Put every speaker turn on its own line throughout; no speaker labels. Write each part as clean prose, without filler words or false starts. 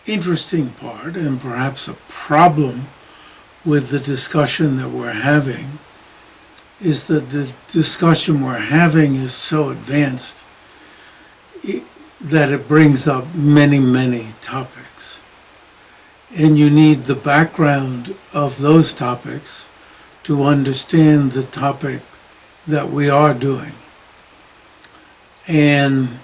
interesting part, and perhaps a problem with the discussion that we're having, is that the discussion we're having is so advanced that it brings up many, many topics. And you need the background of those topics to understand the topic that we are doing. And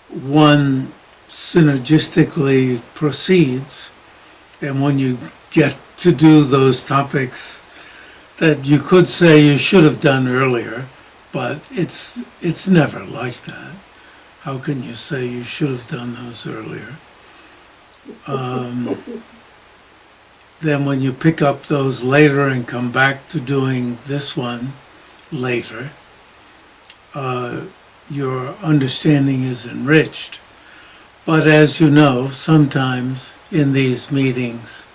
one synergistically proceeds, and when you get to do those topics that you could say you should have done earlier, but it's never like that. How can you say you should have done those earlier? Then when you pick up those later and come back to doing this one later, your understanding is enriched. But as you know, sometimes in these meetings,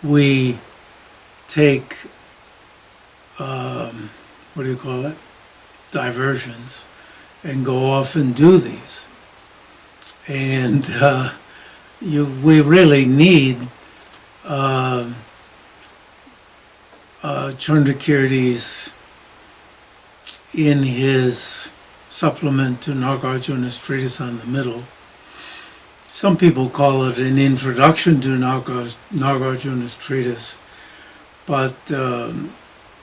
we take, diversions, and go off and do these. And we really need Chandrakirti's, in his supplement to Nagarjuna's treatise on the middle. Some people call it an introduction to Nagarjuna's treatise, but I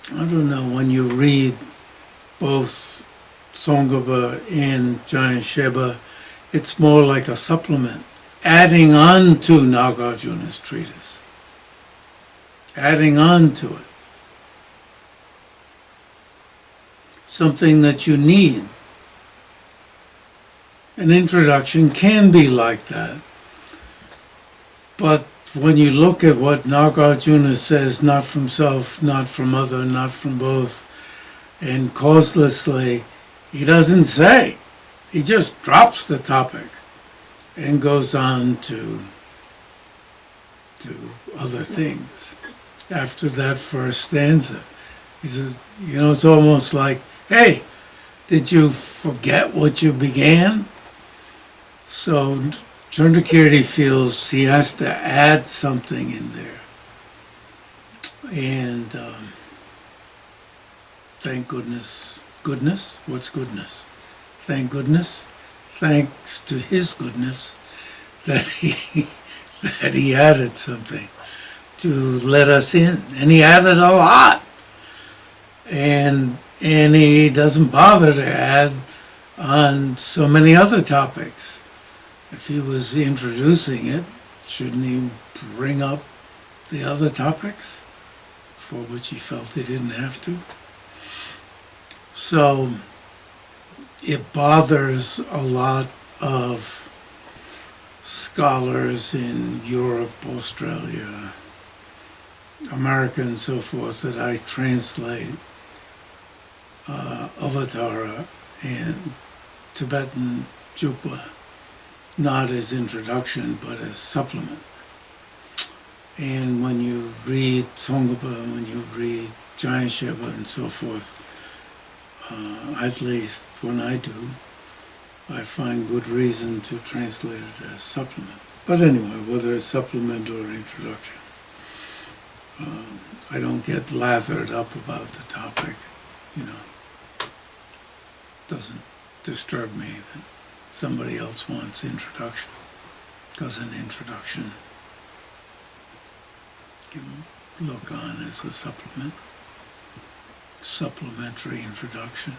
don't know, when you read both Tsong-kha-pa and Giant Sheba, it's more like a supplement, adding on to Nagarjuna's treatise, adding on to it. Something that you need. An introduction can be like that. But when you look at what Nagarjuna says, not from self, not from other, not from both, and causelessly, he doesn't say. He just drops the topic and goes on to other things. After that first stanza, he says, it's almost like, hey, did you forget what you began? So Chandrakirti feels he has to add something in there. And thank goodness. Goodness? What's goodness? Thank goodness. Thanks to his goodness that he added something to let us in. And he added a lot. And he doesn't bother to add on so many other topics. If he was introducing it, shouldn't he bring up the other topics for which he felt he didn't have to? So it bothers a lot of scholars in Europe, Australia, America, and so forth that I translate Avatara and Tibetan Jukpa, not as introduction, but as supplement. And when you read Tsong-kha-pa, when you read Giant Sheba and so forth, at least when I do, I find good reason to translate it as supplement. But anyway, whether it's supplement or introduction, I don't get lathered up about the topic, Doesn't disturb me that somebody else wants introduction, because an introduction can look on as a supplement, supplementary introduction,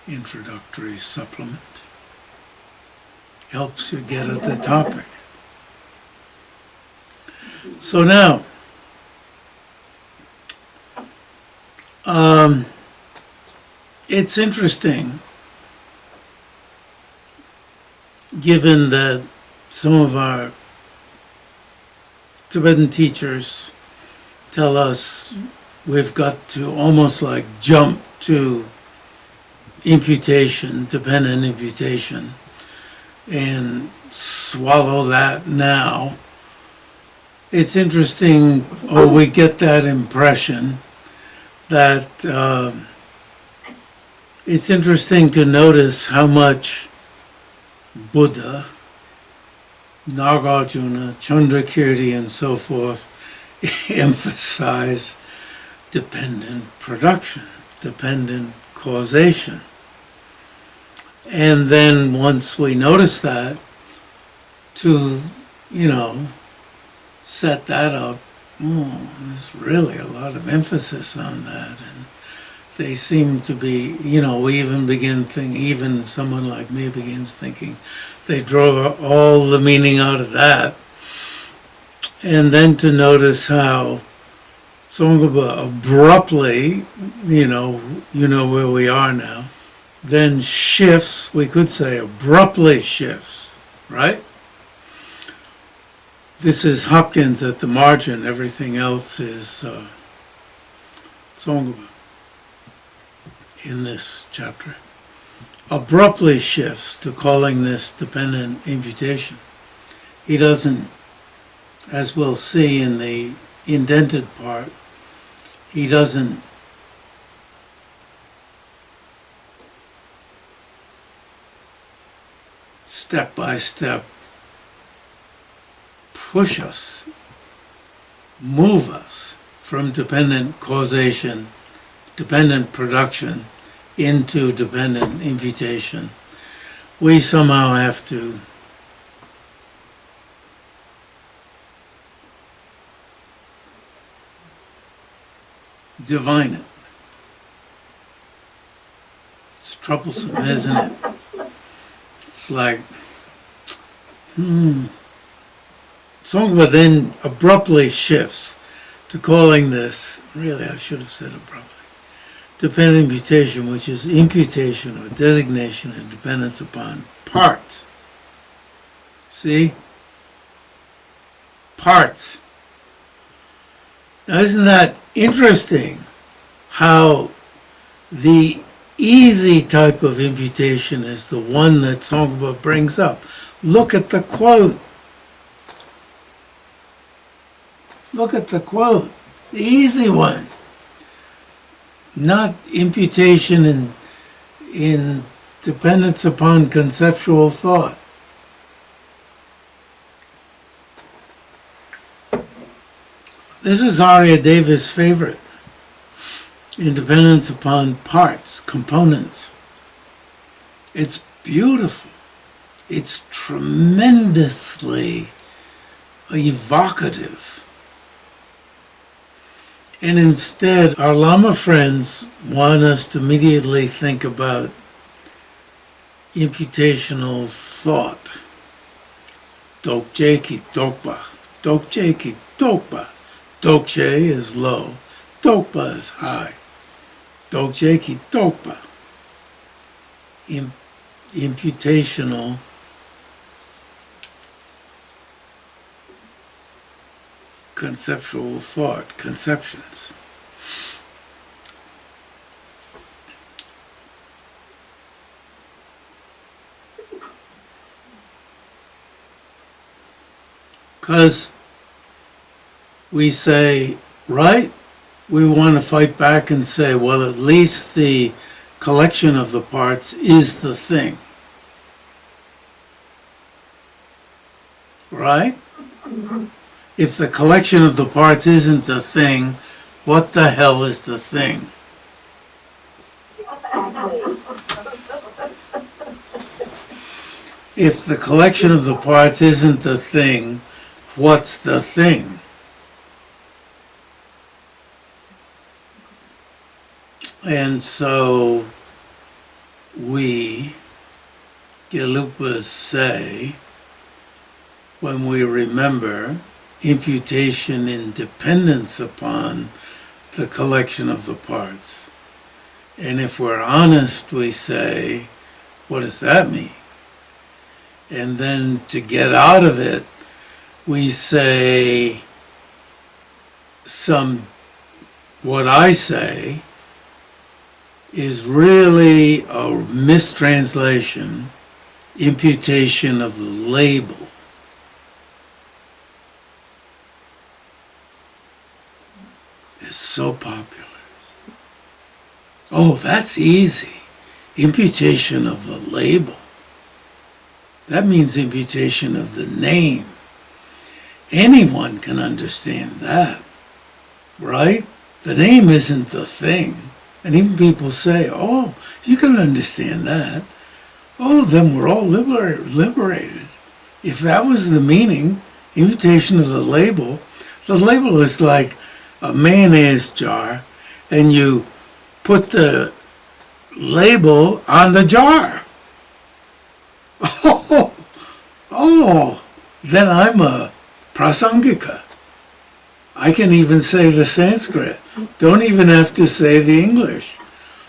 introductory supplement, helps you get at the topic. So now, it's interesting, given that some of our Tibetan teachers tell us we've got to almost like jump to imputation, dependent imputation, and swallow that now. It's interesting, or we get that impression, that it's interesting to notice how much Buddha, Nagarjuna, Chandrakirti, and so forth emphasize dependent production, dependent causation. And then once we notice that, to, set that up, there's really a lot of emphasis on that. And they seem to be, we even begin thinking, even someone like me begins thinking, they draw all the meaning out of that. And then to notice how Tsong-kha-pa abruptly, where we are now, then shifts, we could say abruptly shifts, right? This is Hopkins at the margin, everything else is Tsong-kha-pa in this chapter. Abruptly shifts to calling this dependent imputation. He doesn't, as we'll see in the indented part, he doesn't step by step push us, move us from dependent causation, dependent production, into dependent imputation. We somehow have to divine it. It's troublesome, isn't it? It's like, Tsong-kha-pa then abruptly shifts to calling this, really I should have said abruptly, dependent imputation, which is imputation or designation and dependence upon parts. See? Parts. Now isn't that interesting how the easy type of imputation is the one that Tsong-kha-pa brings up. Look at the quote. Look at the quote. The easy one. Not imputation in dependence upon conceptual thought. This is Arya Deva's favorite. Independence upon parts, components. It's beautiful. It's tremendously evocative. And instead, our Lama friends want us to immediately think about imputational thought. Dokje ki dokpa. Dokje ki dokpa. Dokje is low. Dokpa is high. Dokje ki dokpa. Imputational conceptual thought, conceptions. Because we say, right, we want to fight back and say, well, at least the collection of the parts is the thing. Right? If the collection of the parts isn't the thing, what the hell is the thing? If the collection of the parts isn't the thing, what's the thing? And so we, Gelupas say, when we remember imputation in dependence upon the collection of the parts. And if we're honest, we say, what does that mean? And then to get out of it, we say what I say is really a mistranslation, imputation of the label. Is so popular. Oh, that's easy. Imputation of the label. That means imputation of the name. Anyone can understand that, right? The name isn't the thing. And even people say, oh, you can understand that. Oh, then we're all liberated. If that was the meaning, imputation of the label is like a mayonnaise jar, and you put the label on the jar. Oh, then I'm a prasangika. I can even say the Sanskrit. Don't even have to say the English.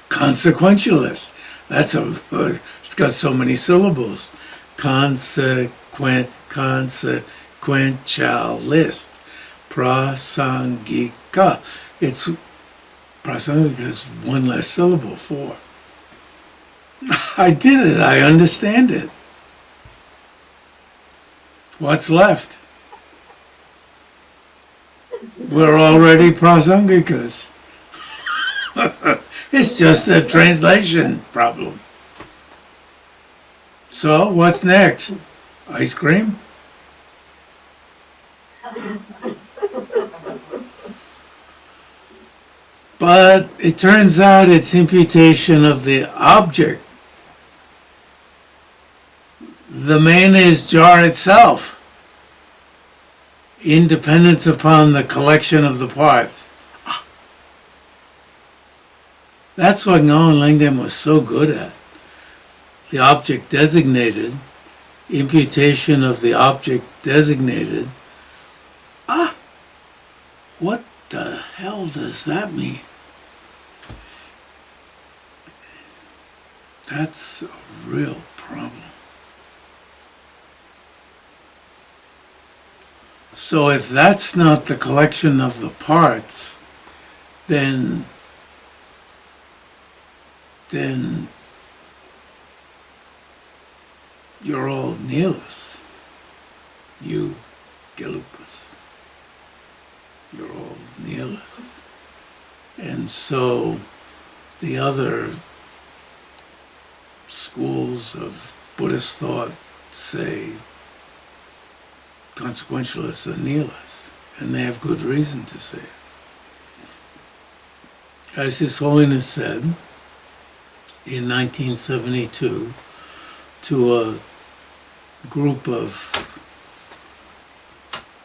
Consequentialist. It's got so many syllables. Consequentialist. Prasangika. Prasangika is one less syllable, 4. I did it. I understand it. What's left? We're already prasangikas. It's just a translation problem. So, what's next? Ice cream? But it turns out it's imputation of the object. The mayonnaise jar itself. Independence upon the collection of the parts. That's what Ngao and Langdon was so good at. The object designated, imputation of the object designated. What the hell does that mean? That's a real problem. So if that's not the collection of the parts, then you're all nihilists. You, Gelupas. You're all nihilists. And so the other schools of Buddhist thought say consequentialists are nihilists, and they have good reason to say it. As His Holiness said in 1972 to a group of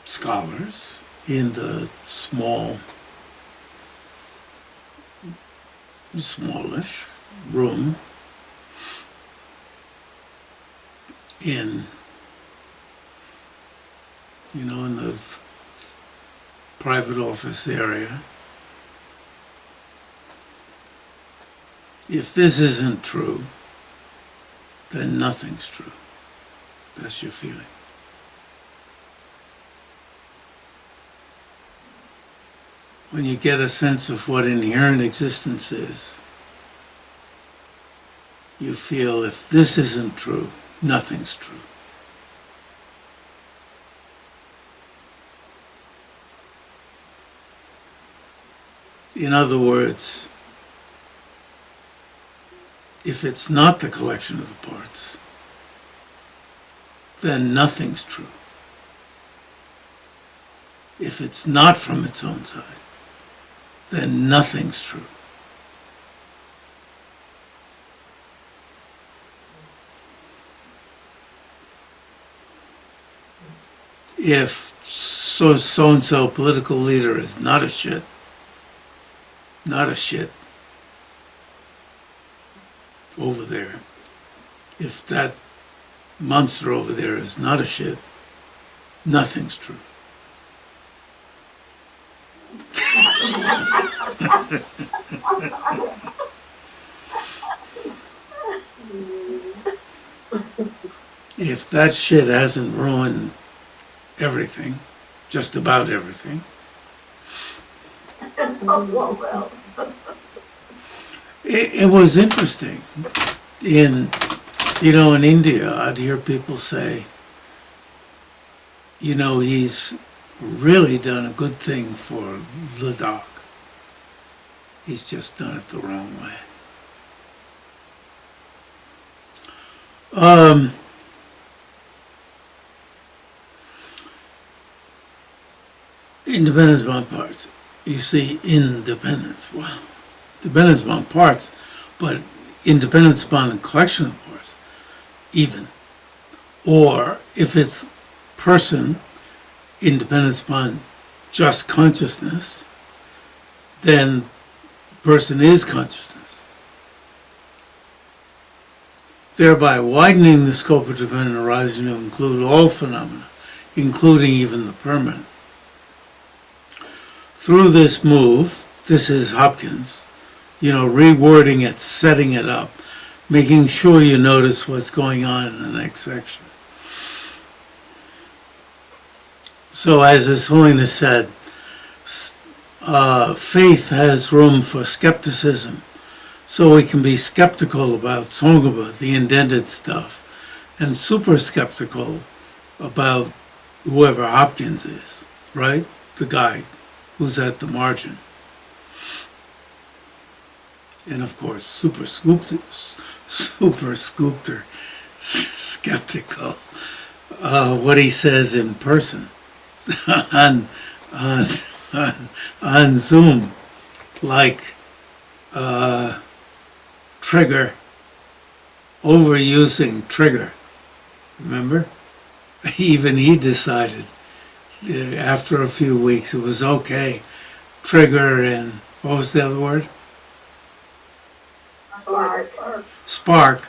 scholars in the smallish room in the private office area. If this isn't true, then nothing's true. That's your feeling. When you get a sense of what inherent existence is, you feel if this isn't true, nothing's true. In other words, if it's not the collection of the parts, then nothing's true. If it's not from its own side, then nothing's true. If so-and-so political leader is not a shit, over there, if that monster over there is not a shit, nothing's true. If that shit hasn't ruined everything, just about everything, it was interesting. In India, I'd hear people say, he's really done a good thing for Ladakh. He's just done it the wrong way. Independence upon parts. You see, independence. Wow. Dependence upon parts, but independence upon the collection of parts, even. Or if it's person, independence upon just consciousness, then person is consciousness, thereby widening the scope of dependent arising to include all phenomena, including even the permanent. Through this move, this is Hopkins, rewording it, setting it up, making sure you notice what's going on in the next section. So as His Holiness said, faith has room for skepticism, so we can be skeptical about Tsong-kha-pa, the indented stuff, and super skeptical about whoever Hopkins is, right? The guy who's at the margin. And of course, super scoopter, skeptical, what he says in person on Zoom, like trigger, overusing trigger. Remember? Even he decided after a few weeks it was okay. Trigger and what was the other word? Spark,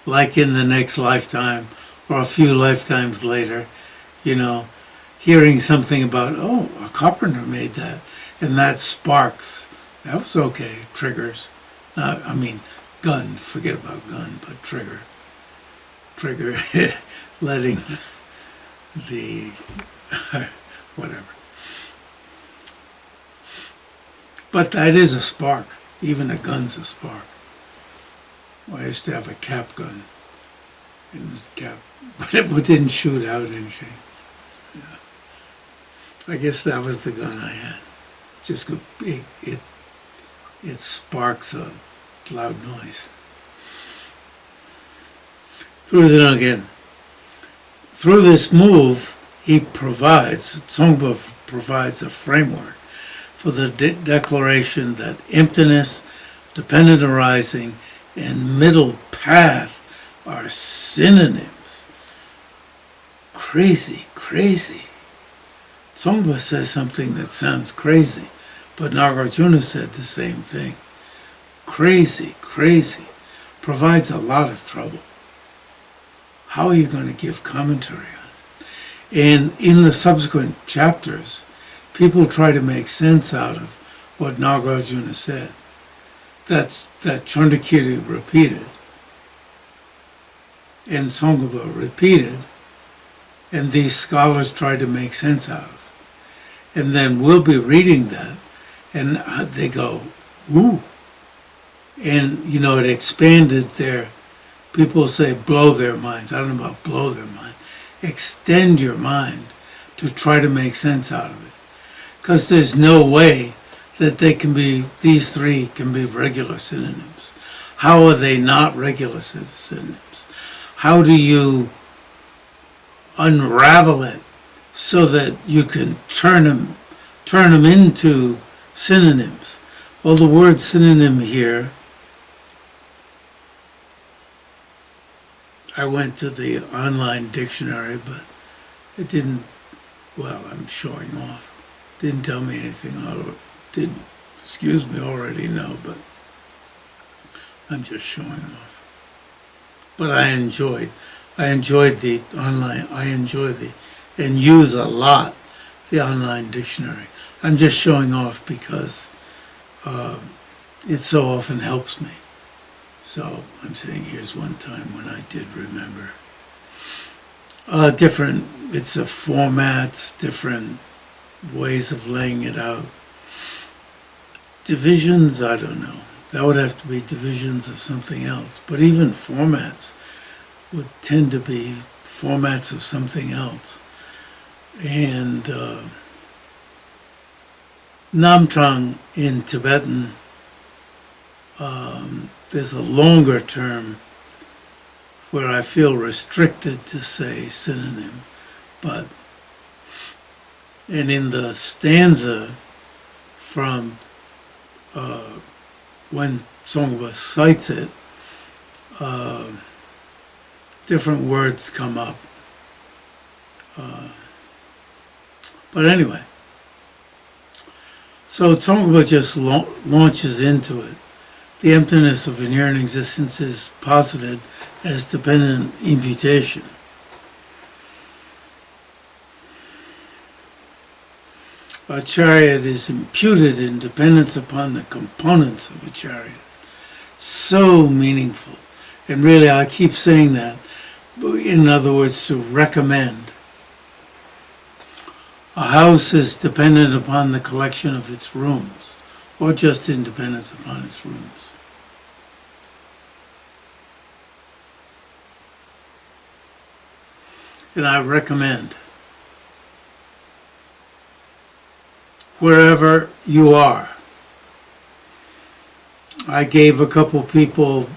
like in the next lifetime or a few lifetimes later, hearing something about, oh, a carpenter made that, and that sparks. That was okay. Triggers. Gun, forget about gun, but trigger. Trigger, letting the, whatever. But that is a spark. Even a gun's a spark. Well, I used to have a cap gun in this cap, but it didn't shoot out anything. Yeah. I guess that was the gun I had. Just it sparks a loud noise. Through this move, he provides, Tsong-kha-pa provides a framework for the declaration that emptiness, dependent arising, and middle path are synonyms. Crazy. Tsong-kha-pa says something that sounds crazy, but Nagarjuna said the same thing. Crazy. Provides a lot of trouble. How are you going to give commentary on it? And in the subsequent chapters, people try to make sense out of what Nagarjuna said. That Chandrakirti repeated, and Tsong-kha-pa repeated, and these scholars tried to make sense out of. And then we'll be reading that, and they go, ooh. And, it expanded people say blow their minds. I don't know about blow their mind. Extend your mind to try to make sense out of it. Because there's no way that these three can be regular synonyms. How are they not regular synonyms? How do you unravel it so that you can turn them into synonyms? Well, the word synonym here, I went to the online dictionary, but it didn't, I'm showing off. Didn't tell me anything. Already know, but I'm just showing off. But I enjoyed the online, and use a lot the online dictionary. I'm just showing off because it so often helps me. So I'm saying here's one time when I did remember. It's a formats, different ways of laying it out. Divisions, I don't know. That would have to be divisions of something else. But even formats would tend to be formats of something else. And Namtrang in Tibetan, there's a longer term where I feel restricted to say synonym, but And in the stanza from when Tsong-kha-pa cites it, different words come up. But anyway, so Tsong-kha-pa just launches into it. The emptiness of inherent existence is posited as dependent imputation. A chariot is imputed in dependence upon the components of a chariot. So meaningful. And really, I keep saying that. In other words, to recommend. A house is dependent upon the collection of its rooms, or just in dependence upon its rooms. And I recommend, wherever you are. I gave a couple people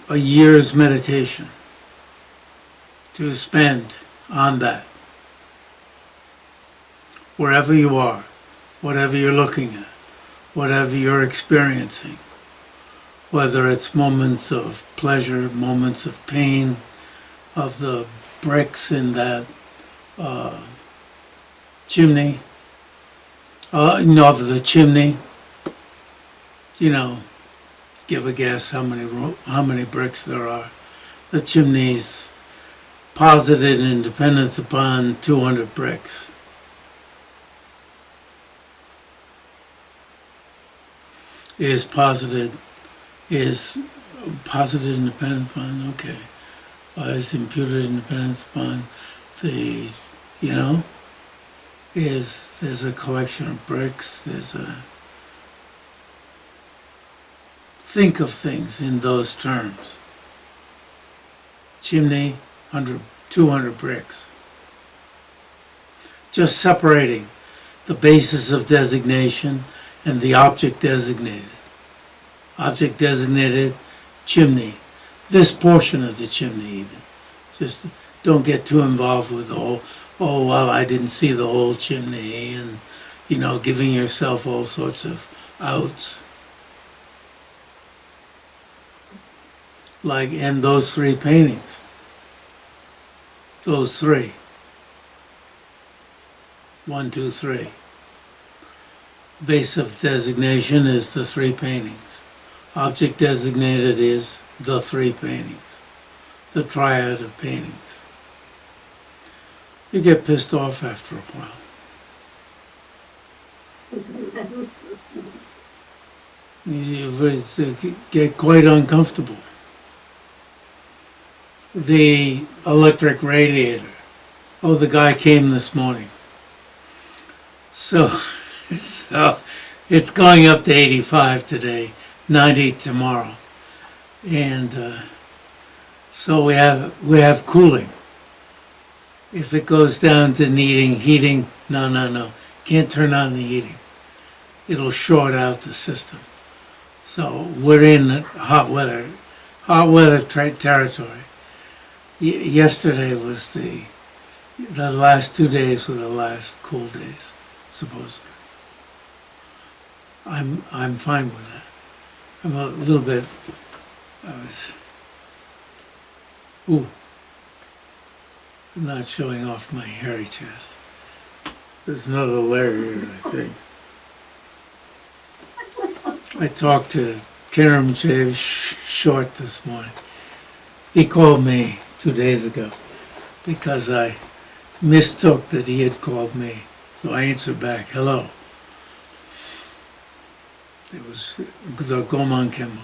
a year's meditation to spend on that. Wherever you are, whatever you're looking at, whatever you're experiencing, whether it's moments of pleasure, moments of pain, of the bricks in that chimney, of the chimney, give a guess how many bricks there are. The chimney's posited in dependence upon 200 bricks. Is posited in dependence upon, okay. Is imputed in dependence upon the, there's a collection of bricks, think of things in those terms. Chimney, 200 bricks. Just separating the basis of designation and the object designated. Object designated, chimney. This portion of the chimney even. Just don't get too involved with the whole, I didn't see the whole chimney, and, giving yourself all sorts of outs. And those three paintings. Those three. 1, 2, 3. Base of designation is the three paintings. Object designated is the three paintings. The triad of paintings. You get pissed off after a while. You get quite uncomfortable. The electric radiator. The guy came this morning. So it's going up to 85 today, 90 tomorrow. And so we have cooling. If it goes down to needing heating, no. Can't turn on the heating. It'll short out the system. So we're in hot weather territory. Yesterday was the last 2 days were the last cool days, supposedly. I'm fine with that. I'm a little bit. I'm not showing off my hairy chest. There's another layer here, I think. I talked to Karam Short this morning. He called me 2 days ago because I mistook that he had called me. So I answered back, hello. It was the Goman Kemo,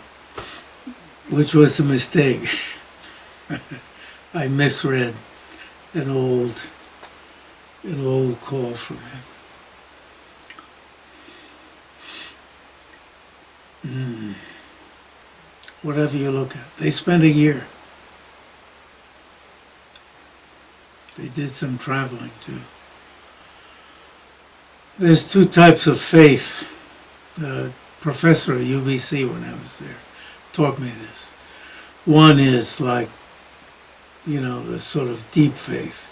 which was a mistake. I misread an old call from him. Whatever you look at. They spent a year. They did some traveling too. There's two types of faith. The professor at UBC, when I was there, taught me this. One is the sort of deep faith.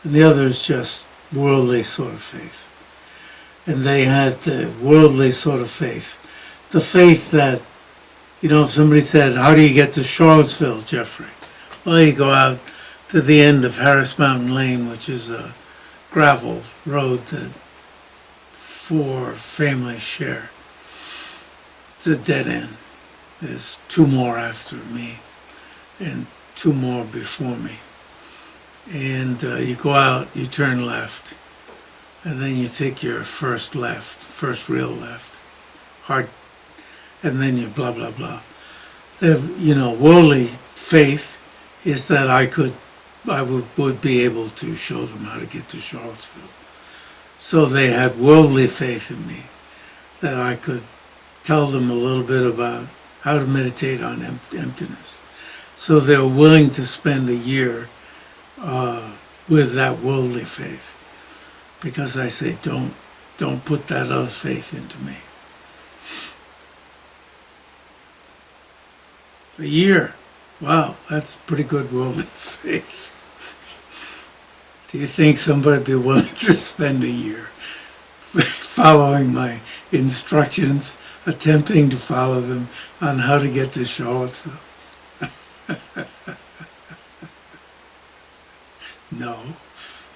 And the other is just worldly sort of faith. And they had the worldly sort of faith. The faith that, if somebody said, how do you get to Charlottesville, Jeffrey? Well, you go out to the end of Harris Mountain Lane, which is a gravel road that 4 families share. It's a dead end. There's 2 more after me and 2 more before me. And you go out, you turn left, and then you take your first real left, and then you blah, blah, blah. The, worldly faith is that I would be able to show them how to get to Charlottesville. So they had worldly faith in me, that I could tell them a little bit about how to meditate on emptiness. So they were willing to spend a year with that worldly faith, because I say, don't put that other faith into me. A year. Wow, that's pretty good worldly faith. Do you think somebody would be willing to spend a year following my instructions, attempting to follow them on how to get to Charlottesville? No,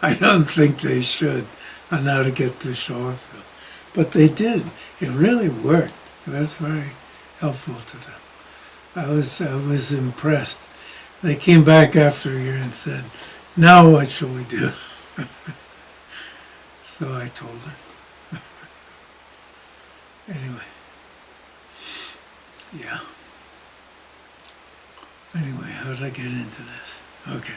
I don't think they should on how to get to Charlottesville. But they did. It really worked. That's very helpful to them. I was impressed. They came back after a year and said, now what shall we do? So I told them. Anyway. Yeah. Anyway, how did I get into this? Okay.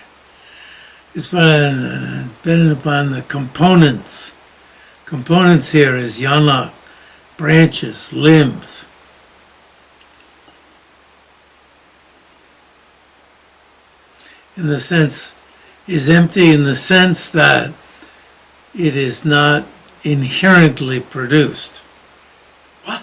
It's dependent upon the components. Components here is yana, branches, limbs. In the sense, is empty in the sense that it is not inherently produced. What?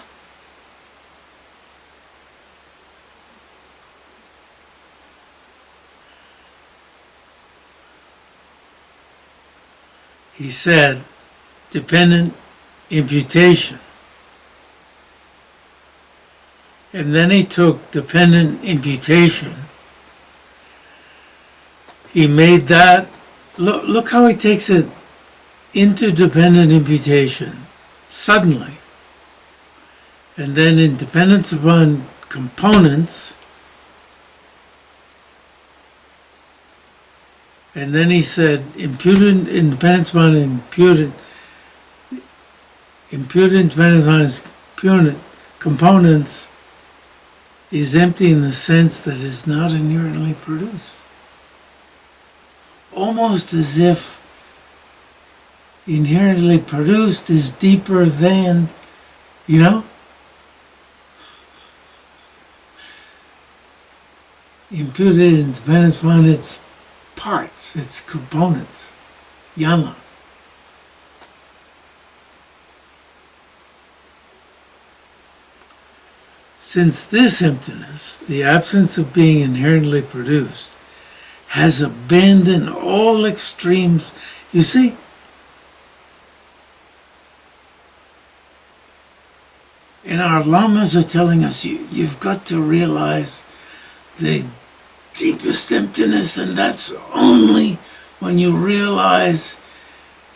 He said, dependent imputation. And then he took dependent imputation. He made that, look how he takes it into dependent imputation, suddenly. And then in dependence upon components, and then he said imputed independence upon imputed independence upon his components is empty in the sense that it is not inherently produced. Almost as if inherently produced is deeper than, imputed independence upon its parts, its components, yana. Since this emptiness, the absence of being inherently produced, has abandoned all extremes. You see, and our lamas are telling us, you've got to realize the deepest emptiness, and that's only when you realize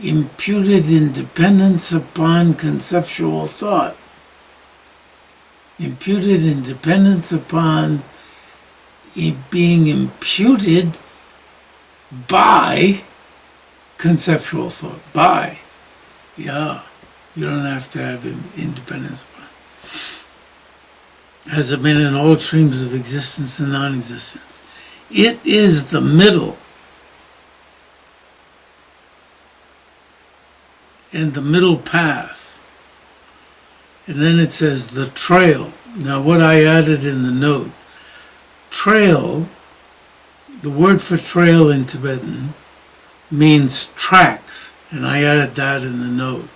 imputed independence upon conceptual thought. Imputed independence upon it being imputed by conceptual thought. By. Yeah. You don't have to have independence upon. Has it been in all streams of existence and non-existence? It is the middle. And the middle path. And then it says the trail. Now what I added in the note, trail, the word for trail in Tibetan means tracks, and I added that in the note.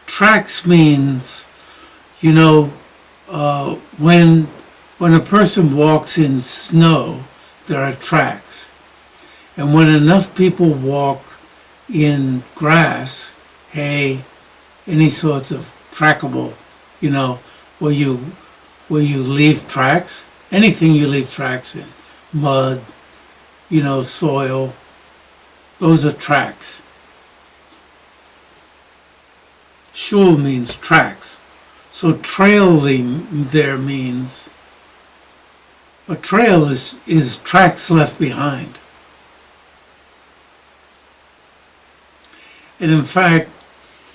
Tracks means, when a person walks in snow, there are tracks. And when enough people walk in grass, hay, any sorts of trackable, you know, where you leave tracks, anything you leave tracks in, mud, you know, soil, those are tracks. Shul means tracks. So trail there means, a trail is tracks left behind. And in fact,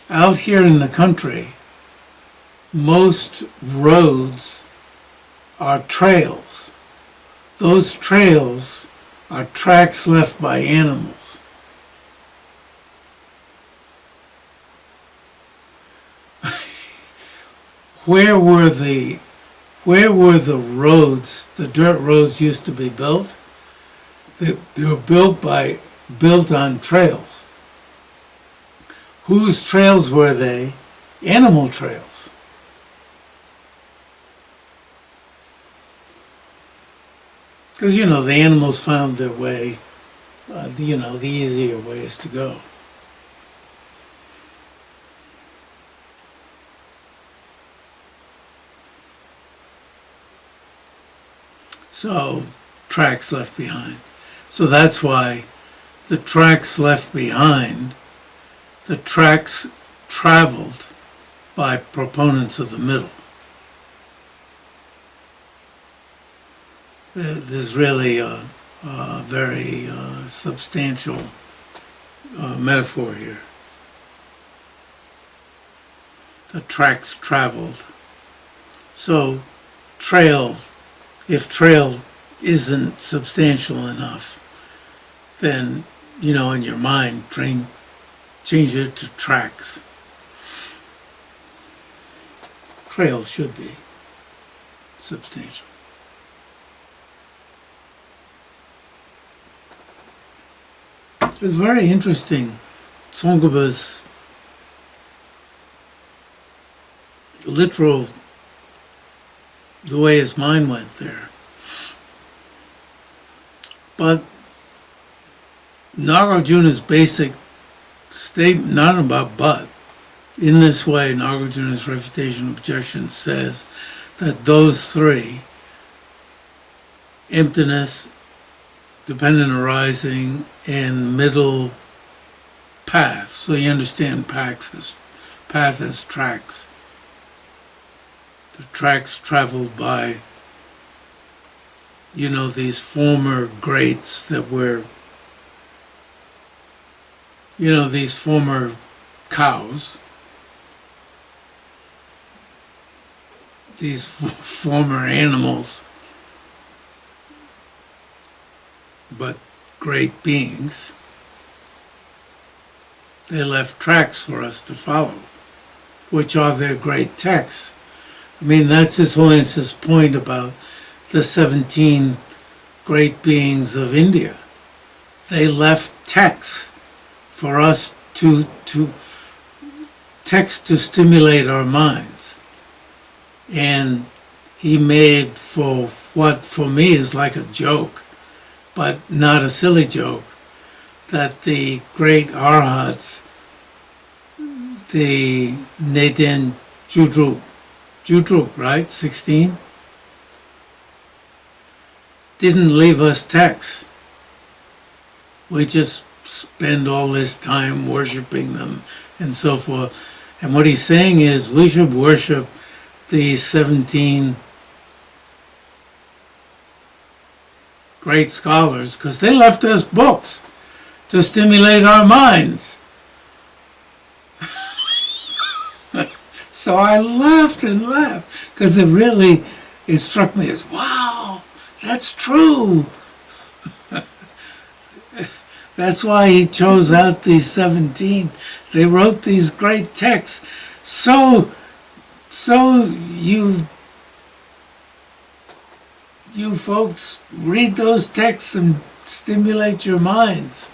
out here in the country, most roads are trails. Those trails are tracks left by animals. Where were the roads, the dirt roads used to be built? They were built on trails. Whose trails were they? Animal trails. Because, you know, the animals found their way, you know, the easier ways to go. So, tracks left behind. So that's why the tracks left behind, the tracks traveled by proponents of the middle. There's really a very substantial metaphor here. The tracks traveled. So trail, if trail isn't substantial enough, then, you know, in your mind, change it to tracks. Trail should be substantial. It's very interesting, Tsong-kha-pa's literal, the way his mind went there. But Nagarjuna's basic statement, not about but, in this way, Nagarjuna's refutation objection says that those three, emptiness, dependent arising, and middle path. So you understand path as tracks. The tracks traveled by, you know, these former greats that were, you know, these former cows, these former animals, but great beings. They left tracks for us to follow, which are their great texts. I mean, that's His Holiness's point about the 17 great beings of India. They left texts for us to text to stimulate our minds. And he made, for what for me is like a joke, but not a silly joke, that the great arhats, the Neden Judruk, right, 16, didn't leave us texts. We just spend all this time worshiping them and so forth. And what he's saying is we should worship the 17 great scholars because they left us books to stimulate our minds. So I laughed and laughed because it struck me as, wow, that's true. That's why he chose out these 17. They wrote these great texts. So you folks read those texts and stimulate your minds.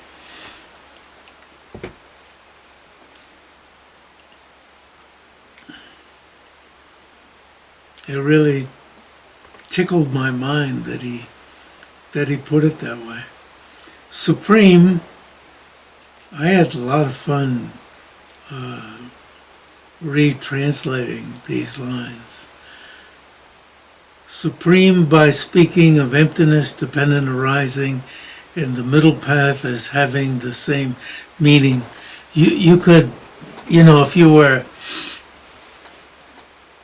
It really tickled my mind that he put it that way. Supreme I had a lot of fun retranslating these lines. Supreme by speaking of emptiness, dependent arising, and the middle path as having the same meaning. You could, if you were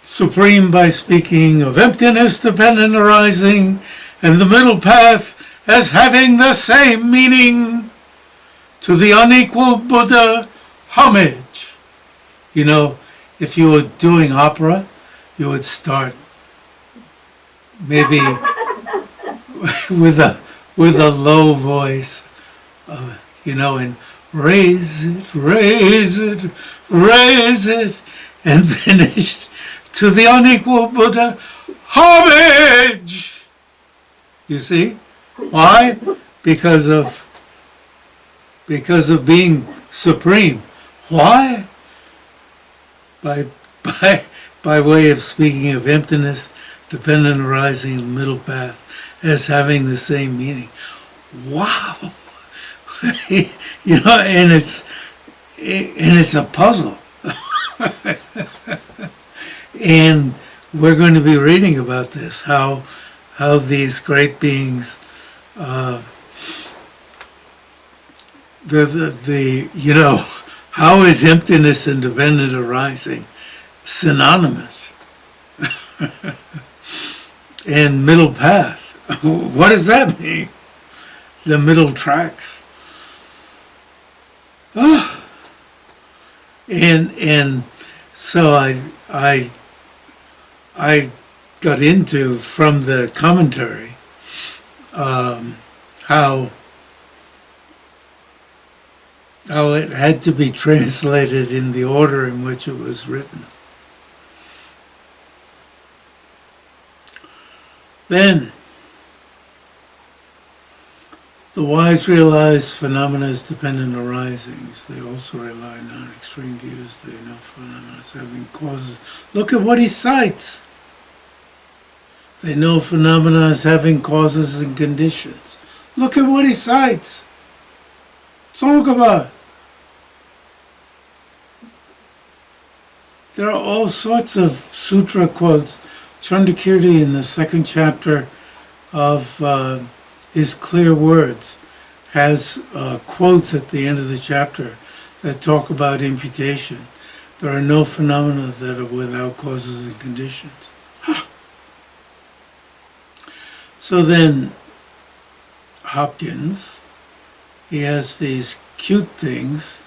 supreme by speaking of emptiness, dependent arising, and the middle path as having the same meaning, to the unequal Buddha, homage. If you were doing opera, you would start maybe with a low voice, and raise it, raise it, raise it, and finished to the unequal Buddha, homage. You see? Why? Because of being supreme. Why? By way of speaking of emptiness, dependent arising in the middle path, as having the same meaning. Wow! And it's a puzzle. And we're going to be reading about this, how these great beings, how is emptiness and dependent arising synonymous? And middle path, what does that mean? The middle tracks. Oh. And so I got into, from the commentary, how it had to be translated in the order in which it was written. Then, the wise realize phenomena as dependent arisings. They also rely on extreme views. They know phenomena as having causes. Look at what he cites. They know phenomena as having causes and conditions. Look at what he cites. Tsong-kha-pa. There are all sorts of sutra quotes. Chandrakirti, in the second chapter of his Clear Words, has quotes at the end of the chapter that talk about imputation. There are no phenomena that are without causes and conditions. So then, Hopkins, he has these cute things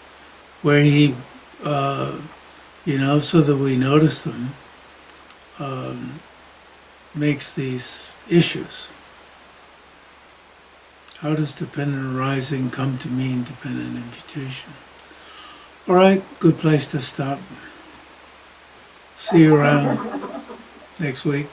where he, so that we notice them, makes these issues. How does dependent arising come to mean dependent imputation? All right, good place to stop. See you around next week.